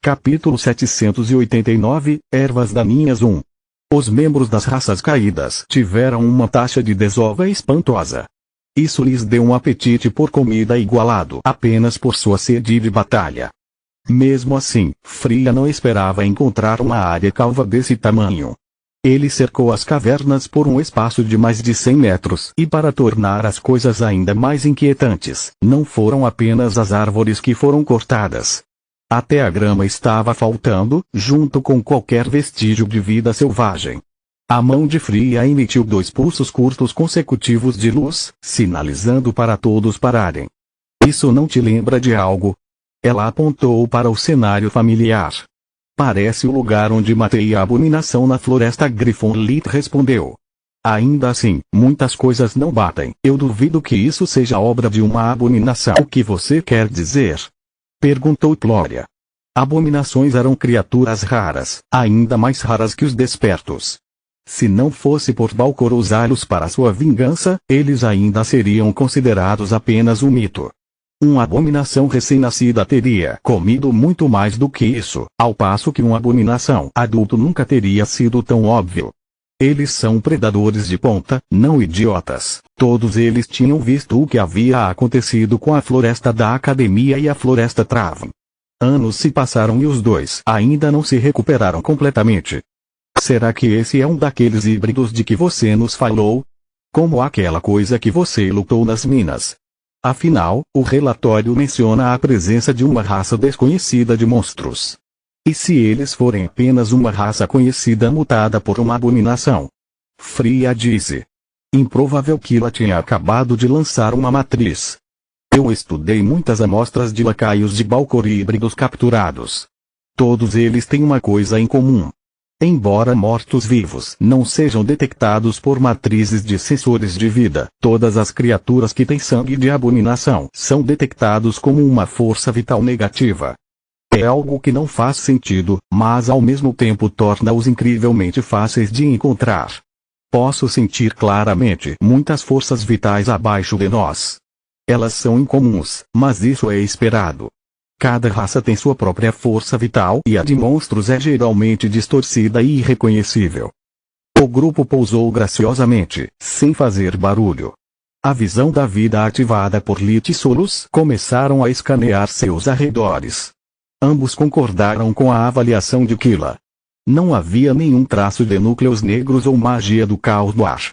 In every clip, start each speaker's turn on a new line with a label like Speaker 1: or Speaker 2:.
Speaker 1: Capítulo 789, Ervas daninhas 1. Os membros das raças caídas tiveram uma taxa de desova espantosa. Isso lhes deu um apetite por comida igualado apenas por sua sede de batalha. Mesmo assim, Fria não esperava encontrar uma área calva desse tamanho. Ele cercou as cavernas por um espaço de mais de 100 metros e, para tornar as coisas ainda mais inquietantes, não foram apenas as árvores que foram cortadas. Até a grama estava faltando, junto com qualquer vestígio de vida selvagem. A mão de Fria emitiu 2 pulsos curtos consecutivos de luz, sinalizando para todos pararem. Isso não te lembra de algo? Ela apontou para o cenário familiar. Parece o lugar onde matei a abominação na floresta. Griffon Lit respondeu. Ainda assim, muitas coisas não batem. Eu duvido que isso seja obra de uma abominação. O que você quer dizer? Perguntou Glória. Abominações eram criaturas raras, ainda mais raras que os despertos. Se não fosse por Balcor usá-los para sua vingança, eles ainda seriam considerados apenas um mito. Uma abominação recém-nascida teria comido muito mais do que isso, ao passo que uma abominação adulto nunca teria sido tão óbvio. Eles são predadores de ponta, não idiotas. Todos eles tinham visto o que havia acontecido com a floresta da Academia e a floresta Traven. Anos se passaram e os dois ainda não se recuperaram completamente. Será que esse é um daqueles híbridos de que você nos falou? Como aquela coisa que você lutou nas minas. Afinal, o relatório menciona a presença de uma raça desconhecida de monstros. E se eles forem apenas uma raça conhecida mutada por uma abominação? Fria disse. Improvável que ela tenha acabado de lançar uma matriz. Eu estudei muitas amostras de lacaios de Balcor híbridos capturados. Todos eles têm uma coisa em comum. Embora mortos-vivos não sejam detectados por matrizes de sensores de vida, todas as criaturas que têm sangue de abominação são detectados como uma força vital negativa. É algo que não faz sentido, mas ao mesmo tempo torna-os incrivelmente fáceis de encontrar. Posso sentir claramente muitas forças vitais abaixo de nós. Elas são incomuns, mas isso é esperado. Cada raça tem sua própria força vital e a de monstros é geralmente distorcida e irreconhecível. O grupo pousou graciosamente, sem fazer barulho. A visão da vida ativada por Lit e Solus começaram a escanear seus arredores. Ambos concordaram com a avaliação de Kila. Não havia nenhum traço de núcleos negros ou magia do caos do ar.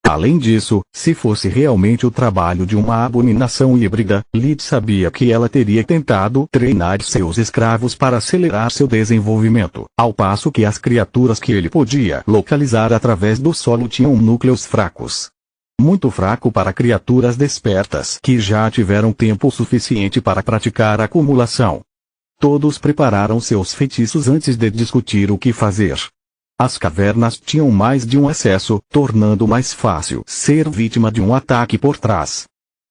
Speaker 1: Além disso, se fosse realmente o trabalho de uma abominação híbrida, Lit sabia que ela teria tentado treinar seus escravos para acelerar seu desenvolvimento, ao passo que as criaturas que ele podia localizar através do solo tinham núcleos fracos. Muito fraco para criaturas despertas que já tiveram tempo suficiente para praticar a acumulação. Todos prepararam seus feitiços antes de discutir o que fazer. As cavernas tinham mais de um acesso, tornando mais fácil ser vítima de um ataque por trás.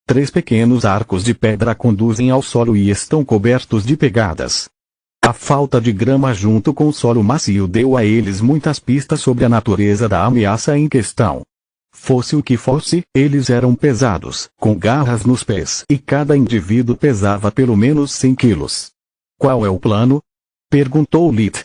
Speaker 1: 3 pequenos arcos de pedra conduzem ao solo e estão cobertos de pegadas. A falta de grama junto com o solo macio deu a eles muitas pistas sobre a natureza da ameaça em questão. Fosse o que fosse, eles eram pesados, com garras nos pés, e cada indivíduo pesava pelo menos 100 quilos. Qual é o plano? Perguntou Lit.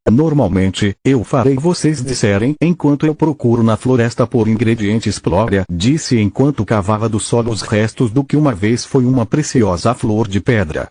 Speaker 1: Normalmente, eu farei vocês disserem enquanto eu procuro na floresta por ingredientes. Glória disse enquanto cavava do solo os restos do que uma vez foi uma preciosa flor de pedra.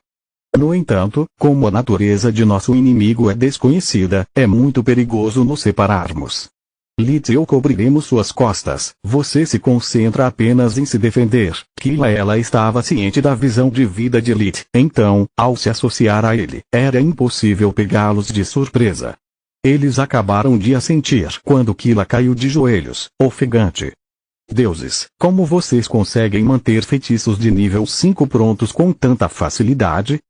Speaker 1: No entanto, como a natureza de nosso inimigo é desconhecida, é muito perigoso nos separarmos. Lit e eu cobriremos suas costas, você se concentra apenas em se defender. Kila ela estava ciente da visão de vida de Lit, então, ao se associar a ele, era impossível pegá-los de surpresa. Eles acabaram de assentir quando Kila caiu de joelhos, ofegante. Deuses, como vocês conseguem manter feitiços de nível 5 prontos com tanta facilidade?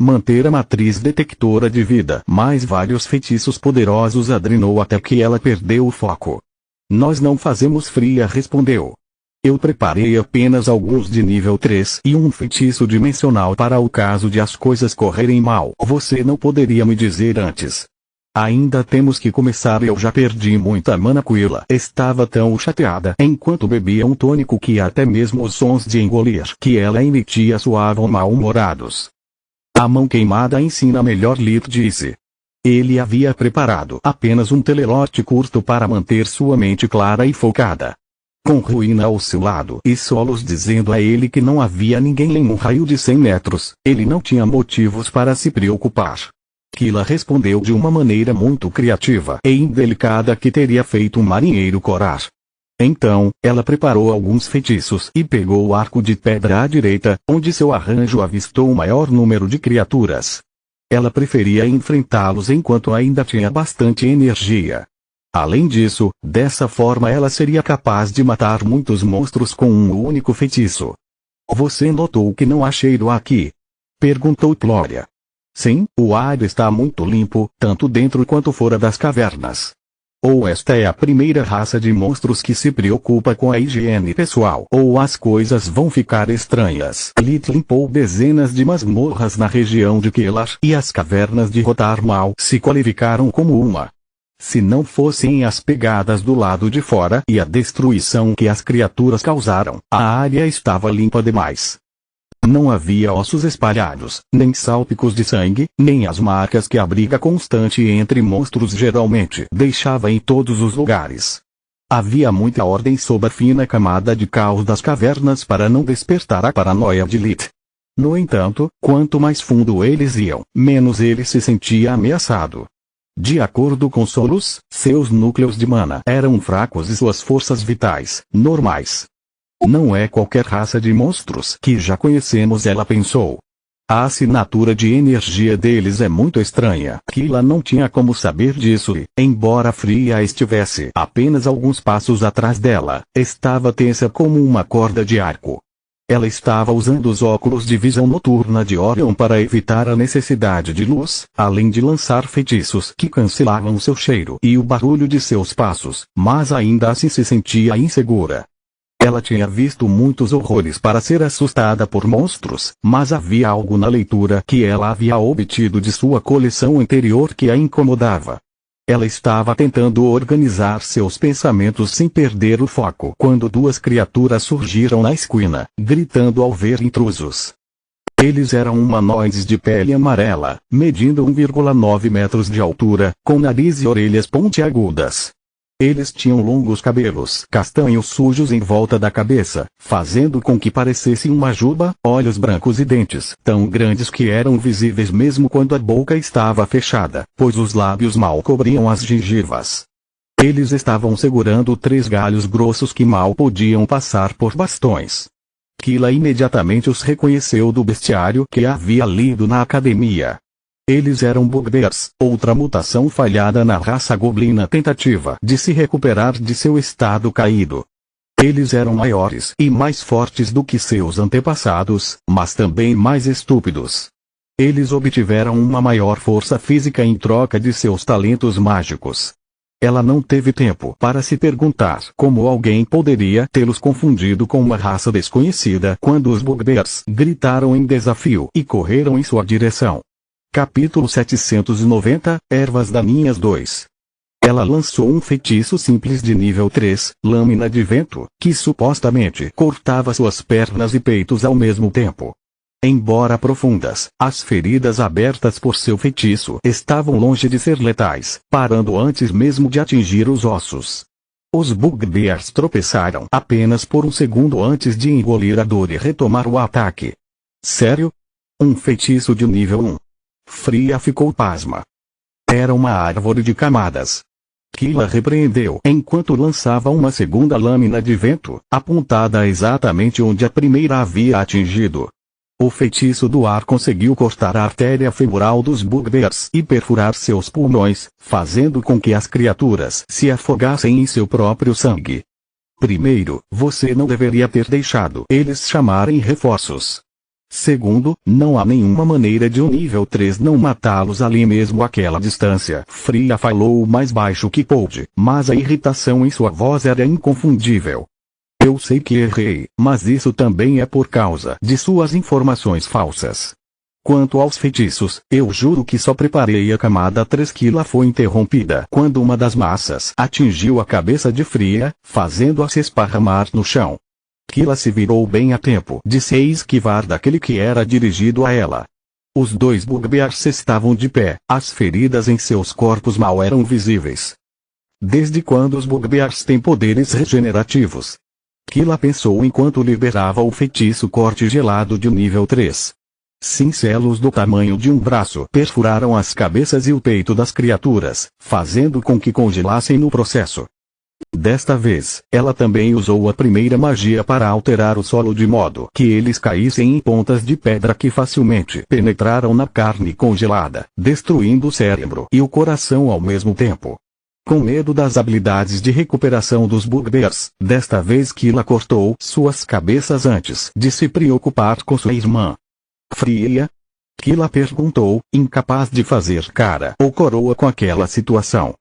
Speaker 1: Manter a matriz detectora de vida mais vários feitiços poderosos a drenou até que ela perdeu o foco. Nós não fazemos. Fria respondeu. Eu preparei apenas alguns de nível 3 e um feitiço dimensional para o caso de as coisas correrem mal. Você não poderia me dizer antes. Ainda temos que começar. Eu já perdi muita mana. Quilla estava tão chateada enquanto bebia um tônico que até mesmo os sons de engolir que ela emitia soavam mal-humorados. A mão queimada ensina melhor, Lit disse. Ele havia preparado apenas um telelote curto para manter sua mente clara e focada. Com ruína ao seu lado e Solos dizendo a ele que não havia ninguém em um raio de 100 metros, ele não tinha motivos para se preocupar. Kila respondeu de uma maneira muito criativa e indelicada que teria feito um marinheiro corar. Então, ela preparou alguns feitiços e pegou o arco de pedra à direita, onde seu arranjo avistou o maior número de criaturas. Ela preferia enfrentá-los enquanto ainda tinha bastante energia. Além disso, dessa forma ela seria capaz de matar muitos monstros com um único feitiço. Você notou que não há cheiro aqui? Perguntou Gloria. Sim, o ar está muito limpo, tanto dentro quanto fora das cavernas. Ou esta é a primeira raça de monstros que se preocupa com a higiene pessoal, ou as coisas vão ficar estranhas. Lit limpou dezenas de masmorras na região de Quelar, e as cavernas de Rotarmal se qualificaram como uma. Se não fossem as pegadas do lado de fora e a destruição que as criaturas causaram, a área estava limpa demais. Não havia ossos espalhados, nem salpicos de sangue, nem as marcas que a briga constante entre monstros geralmente deixava em todos os lugares. Havia muita ordem sob a fina camada de caos das cavernas para não despertar a paranoia de Lit. No entanto, quanto mais fundo eles iam, menos ele se sentia ameaçado. De acordo com Solos, seus núcleos de mana eram fracos e suas forças vitais, normais. Não é qualquer raça de monstros que já conhecemos, ela pensou. A assinatura de energia deles é muito estranha. Kila não tinha como saber disso e, embora Fria estivesse apenas alguns passos atrás dela, estava tensa como uma corda de arco. Ela estava usando os óculos de visão noturna de Orion para evitar a necessidade de luz, além de lançar feitiços que cancelavam seu cheiro e o barulho de seus passos, mas ainda assim se sentia insegura. Ela tinha visto muitos horrores para ser assustada por monstros, mas havia algo na leitura que ela havia obtido de sua coleção anterior que a incomodava. Ela estava tentando organizar seus pensamentos sem perder o foco quando duas criaturas surgiram na esquina, gritando ao ver intrusos. Eles eram humanoides de pele amarela, medindo 1,9 metros de altura, com nariz e orelhas pontiagudas. Eles tinham longos cabelos castanhos sujos em volta da cabeça, fazendo com que parecessem uma juba, olhos brancos e dentes tão grandes que eram visíveis mesmo quando a boca estava fechada, pois os lábios mal cobriam as gengivas. Eles estavam segurando 3 galhos grossos que mal podiam passar por bastões. Kila imediatamente os reconheceu do bestiário que havia lido na academia. Eles eram bugbears, outra mutação falhada na raça goblin na tentativa de se recuperar de seu estado caído. Eles eram maiores e mais fortes do que seus antepassados, mas também mais estúpidos. Eles obtiveram uma maior força física em troca de seus talentos mágicos. Ela não teve tempo para se perguntar como alguém poderia tê-los confundido com uma raça desconhecida quando os bugbears gritaram em desafio e correram em sua direção. Capítulo 790, Ervas Daninhas 2. Ela lançou um feitiço simples de nível 3, Lâmina de Vento, que supostamente cortava suas pernas e peitos ao mesmo tempo. Embora profundas, as feridas abertas por seu feitiço estavam longe de ser letais, parando antes mesmo de atingir os ossos. Os bugbears tropeçaram apenas por um segundo antes de engolir a dor e retomar o ataque. Sério? Um feitiço de nível 1. Fria ficou pasma. Era uma árvore de camadas. Kila repreendeu enquanto lançava uma segunda lâmina de vento, apontada exatamente onde a primeira havia atingido. O feitiço do ar conseguiu cortar a artéria femoral dos bugbears e perfurar seus pulmões, fazendo com que as criaturas se afogassem em seu próprio sangue. Primeiro, você não deveria ter deixado eles chamarem reforços. Segundo, não há nenhuma maneira de um nível 3 não matá-los ali mesmo àquela distância. Fria falou o mais baixo que pôde, mas a irritação em sua voz era inconfundível. Eu sei que errei, mas isso também é por causa de suas informações falsas. Quanto aos feitiços, eu juro que só preparei a camada 3 que lá foi interrompida quando uma das massas atingiu a cabeça de Fria, fazendo-a se esparramar no chão. Kila se virou bem a tempo de se esquivar daquele que era dirigido a ela. Os dois bugbears estavam de pé, as feridas em seus corpos mal eram visíveis. Desde quando os bugbears têm poderes regenerativos? Killa pensou enquanto liberava o feitiço corte gelado de nível 3. Cincelos do tamanho de um braço perfuraram as cabeças e o peito das criaturas, fazendo com que congelassem no processo. Desta vez, ela também usou a primeira magia para alterar o solo de modo que eles caíssem em pontas de pedra que facilmente penetraram na carne congelada, destruindo o cérebro e o coração ao mesmo tempo. Com medo das habilidades de recuperação dos bugbears, desta vez Killa cortou suas cabeças antes de se preocupar com sua irmã. Fria? Killa perguntou, incapaz de fazer cara ou coroa com aquela situação.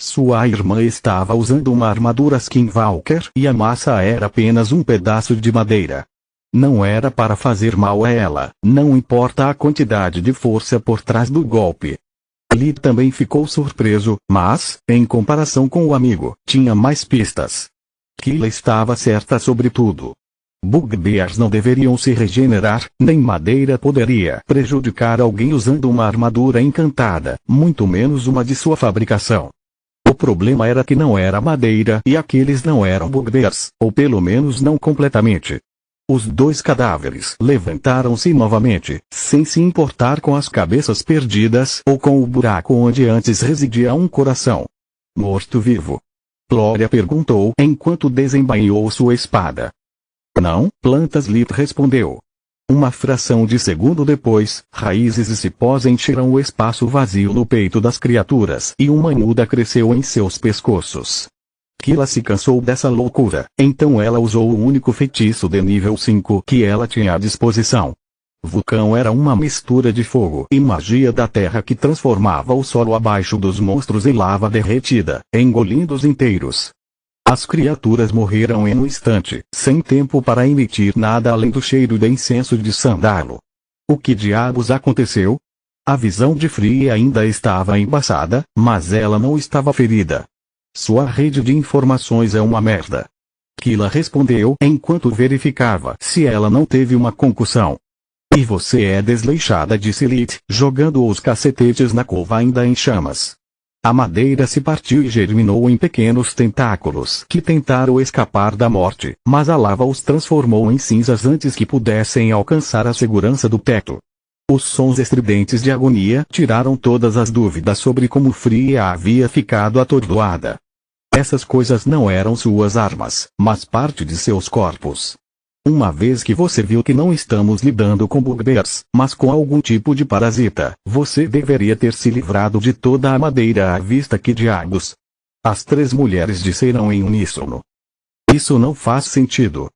Speaker 1: Sua irmã estava usando uma armadura Skinwalker e a massa era apenas um pedaço de madeira. Não era para fazer mal a ela, não importa a quantidade de força por trás do golpe. Lee também ficou surpreso, mas, em comparação com o amigo, tinha mais pistas. Killa estava certa sobre tudo. Bugbears não deveriam se regenerar, nem madeira poderia prejudicar alguém usando uma armadura encantada, muito menos uma de sua fabricação. O problema era que não era madeira e aqueles não eram bugbears, ou pelo menos não completamente. Os dois cadáveres levantaram-se novamente, sem se importar com as cabeças perdidas ou com o buraco onde antes residia um coração. Morto-vivo? Gloria perguntou enquanto desembainhou sua espada. Não, plantas, Lee respondeu. Uma fração de segundo depois, raízes e cipós encheram o espaço vazio no peito das criaturas e uma muda cresceu em seus pescoços. Killa se cansou dessa loucura, então ela usou o único feitiço de nível 5 que ela tinha à disposição. Vulcão era uma mistura de fogo e magia da terra que transformava o solo abaixo dos monstros em lava derretida, engolindo-os inteiros. As criaturas morreram em um instante, sem tempo para emitir nada além do cheiro de incenso de sandalo. O que diabos aconteceu? A visão de Free ainda estava embaçada, mas ela não estava ferida. Sua rede de informações é uma merda. Killa respondeu enquanto verificava se ela não teve uma concussão. E você é desleixada, disse Lilith, jogando os cacetetes na cova ainda em chamas. A madeira se partiu e germinou em pequenos tentáculos que tentaram escapar da morte, mas a lava os transformou em cinzas antes que pudessem alcançar a segurança do teto. Os sons estridentes de agonia tiraram todas as dúvidas sobre como Fria havia ficado atordoada. Essas coisas não eram suas armas, mas parte de seus corpos. Uma vez que você viu que não estamos lidando com bugbears, mas com algum tipo de parasita, você deveria ter se livrado de toda a madeira à vista. Que diabos? As três mulheres disseram em uníssono. Isso não faz sentido.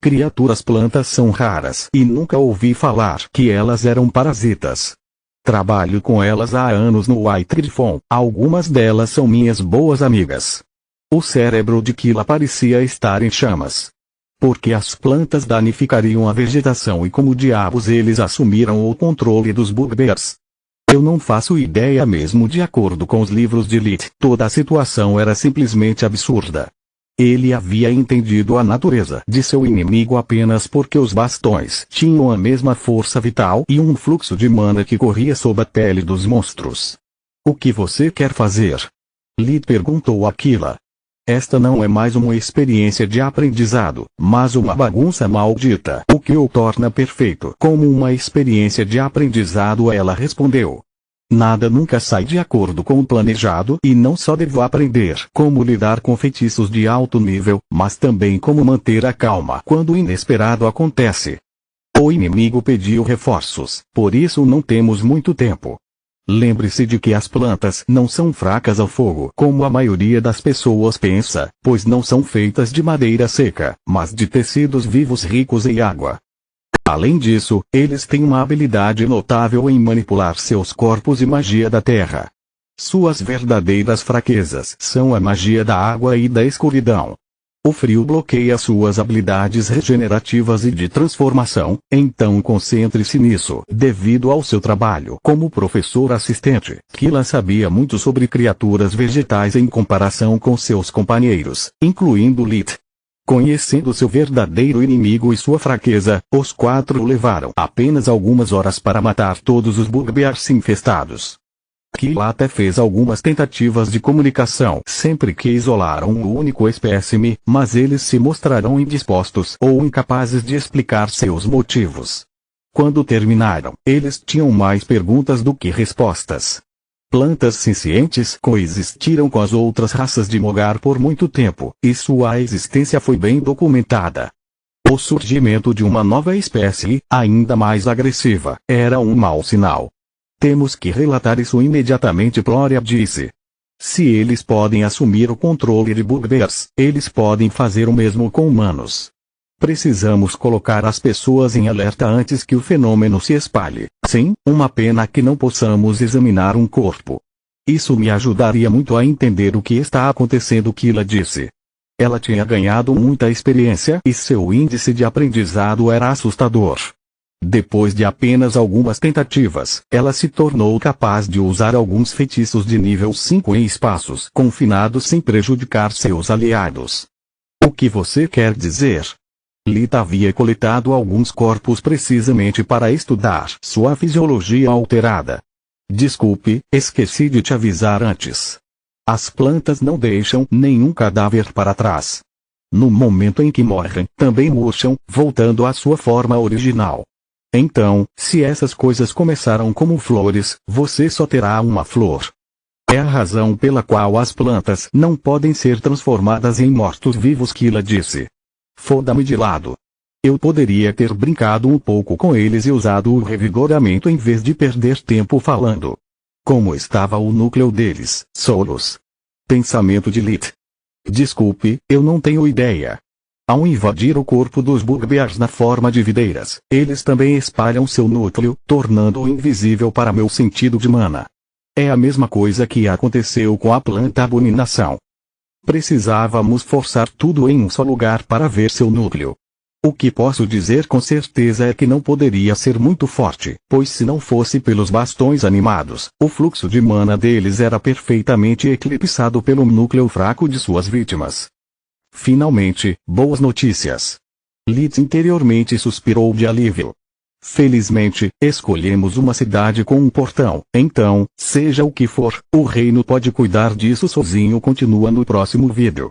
Speaker 1: Criaturas plantas são raras e nunca ouvi falar que elas eram parasitas. Trabalho com elas há anos no White Griffon, algumas delas são minhas boas amigas. O cérebro de Killa parecia estar em chamas. Porque as plantas danificariam a vegetação e como diabos eles assumiram o controle dos bugbears? Eu não faço ideia mesmo. De acordo com os livros de Lilith, toda a situação era simplesmente absurda. Ele havia entendido a natureza de seu inimigo apenas porque os bastões tinham a mesma força vital e um fluxo de mana que corria sob a pele dos monstros. O que você quer fazer? Lilith perguntou a Killa. Esta não é mais uma experiência de aprendizado, mas uma bagunça maldita, o que o torna perfeito. Como uma experiência de aprendizado, ela respondeu. Nada nunca sai de acordo com o planejado e não só devo aprender como lidar com feitiços de alto nível, mas também como manter a calma quando o inesperado acontece. O inimigo pediu reforços, por isso não temos muito tempo. Lembre-se de que as plantas não são fracas ao fogo como a maioria das pessoas pensa, pois não são feitas de madeira seca, mas de tecidos vivos ricos em água. Além disso, eles têm uma habilidade notável em manipular seus corpos e magia da terra. Suas verdadeiras fraquezas são a magia da água e da escuridão. O frio bloqueia suas habilidades regenerativas e de transformação, então concentre-se nisso. Devido ao seu trabalho como professor assistente, Killa sabia muito sobre criaturas vegetais em comparação com seus companheiros, incluindo Lilith. Conhecendo seu verdadeiro inimigo e sua fraqueza, os 4 levaram apenas algumas horas para matar todos os bugbears infestados. Kill até fez algumas tentativas de comunicação sempre que isolaram um único espécime, mas eles se mostrarão indispostos ou incapazes de explicar seus motivos. Quando terminaram, eles tinham mais perguntas do que respostas. Plantas sencientes coexistiram com as outras raças de Mogar por muito tempo, e sua existência foi bem documentada. O surgimento de uma nova espécie, ainda mais agressiva, era um mau sinal. Temos que relatar isso imediatamente, Floria disse. Se eles podem assumir o controle de bugbears, eles podem fazer o mesmo com humanos. Precisamos colocar as pessoas em alerta antes que o fenômeno se espalhe. Sim, uma pena que não possamos examinar um corpo. Isso me ajudaria muito a entender o que está acontecendo, Killa disse. Ela tinha ganhado muita experiência e seu índice de aprendizado era assustador. Depois de apenas algumas tentativas, ela se tornou capaz de usar alguns feitiços de nível 5 em espaços confinados sem prejudicar seus aliados. O que você quer dizer? Lita havia coletado alguns corpos precisamente para estudar sua fisiologia alterada. Desculpe, esqueci de te avisar antes. As plantas não deixam nenhum cadáver para trás. No momento em que morrem, também murcham, voltando à sua forma original. Então, se essas coisas começaram como flores, você só terá uma flor. É a razão pela qual as plantas não podem ser transformadas em mortos-vivos, Killa disse. Foda-me de lado. Eu poderia ter brincado um pouco com eles e usado o revigoramento em vez de perder tempo falando. Como estava o núcleo deles, Solos? Pensamento de Lit. Desculpe, eu não tenho ideia. Ao invadir o corpo dos bugbears na forma de videiras, eles também espalham seu núcleo, tornando-o invisível para meu sentido de mana. É a mesma coisa que aconteceu com a planta abominação. Precisávamos forçar tudo em um só lugar para ver seu núcleo. O que posso dizer com certeza é que não poderia ser muito forte, pois se não fosse pelos bastões animados, o fluxo de mana deles era perfeitamente eclipsado pelo núcleo fraco de suas vítimas. Finalmente, boas notícias. Litz interiormente suspirou de alívio. Felizmente, escolhemos uma cidade com um portão, então, seja o que for, o reino pode cuidar disso sozinho. Continua no próximo vídeo.